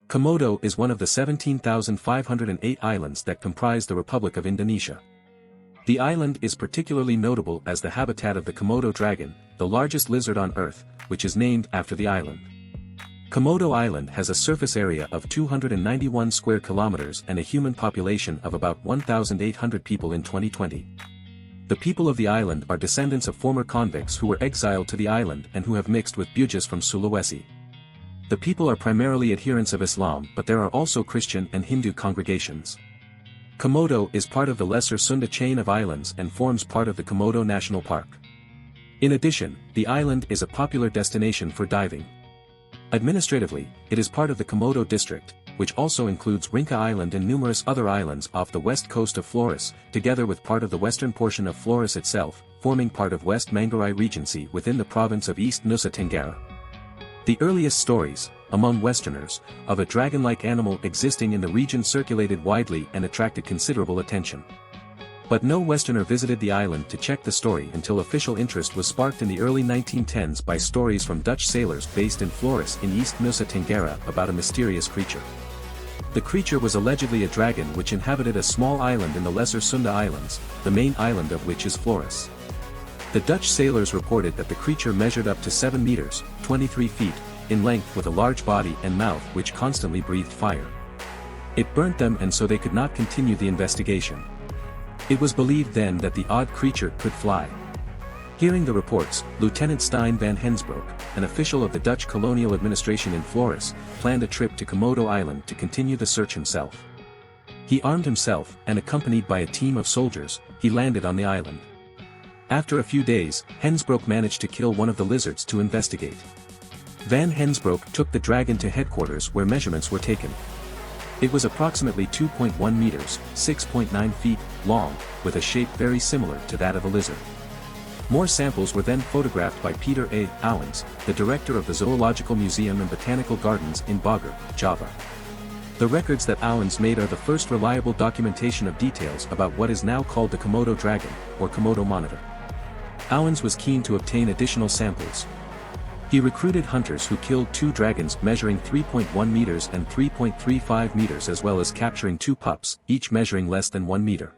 Komodo is one of the 17,508 islands that comprise the Republic of Indonesia. The island is particularly notable as the habitat of the Komodo dragon, the largest lizard on Earth, which is named after the island. Komodo Island has a surface area of 291 square kilometers and a human population of about 1,800 people in 2020. The people of the island are descendants of former convicts who were exiled to the island and who have mixed with Bugis from Sulawesi. The people are primarily adherents of Islam, but there are also Christian and Hindu congregations. Komodo is part of the Lesser Sunda chain of islands and forms part of the Komodo National Park. In addition, the island is a popular destination for diving. Administratively, it is part of the Komodo district, which also includes Rinca Island and numerous other islands off the west coast of Flores, together with part of the western portion of Flores itself, forming part of West Manggarai Regency within the province of East Nusa Tenggara. The earliest stories, among Westerners, of a dragon-like animal existing in the region circulated widely and attracted considerable attention. But no Westerner visited the island to check the story until official interest was sparked in the early 1910s by stories from Dutch sailors based in Flores in East Nusa Tenggara about a mysterious creature. The creature was allegedly a dragon which inhabited a small island in the Lesser Sunda Islands, the main island of which is Flores. The Dutch sailors reported that the creature measured up to 7 meters, 23 feet, in length with a large body and mouth which constantly breathed fire. It burnt them and so they could not continue the investigation. It was believed then that the odd creature could fly. Hearing the reports, Lieutenant Stein van Hensbroek, an official of the Dutch colonial administration in Flores, planned a trip to Komodo Island to continue the search himself. He armed himself, and accompanied by a team of soldiers, he landed on the island. After a few days, Hensbroek managed to kill one of the lizards to investigate. Van Hensbroek took the dragon to headquarters where measurements were taken. It was approximately 2.1 meters, 6.9 feet, long, with a shape very similar to that of a lizard. More samples were then photographed by Peter A. Owens, the director of the Zoological Museum and Botanical Gardens in Bogor, Java. The records that Owens made are the first reliable documentation of details about what is now called the Komodo dragon, or Komodo monitor. Owens was keen to obtain additional samples. He recruited hunters who killed 2 dragons measuring 3.1 meters and 3.35 meters as well as capturing 2 pups, each measuring less than 1 meter.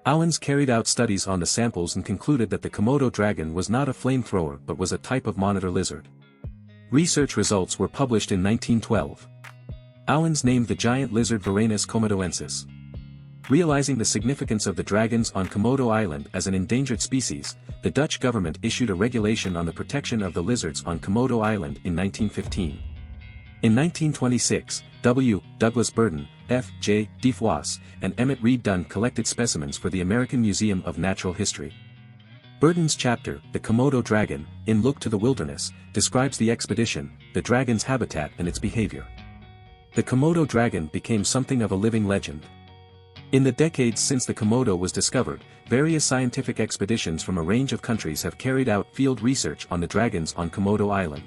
Owens carried out studies on the samples and concluded that the Komodo dragon was not a flamethrower but was a type of monitor lizard. Research results were published in 1912. Owens named the giant lizard Varanus komodoensis. Realizing the significance of the dragons on Komodo Island as an endangered species, the Dutch government issued a regulation on the protection of the lizards on Komodo Island in 1915. In 1926, W. Douglas Burden, F. J. DeFoisse, and Emmett Reed Dunn collected specimens for the American Museum of Natural History. Burden's chapter, The Komodo Dragon, in Look to the Wilderness, describes the expedition, the dragon's habitat and its behavior. The Komodo dragon became something of a living legend. In the decades since the Komodo was discovered, various scientific expeditions from a range of countries have carried out field research on the dragons on Komodo Island.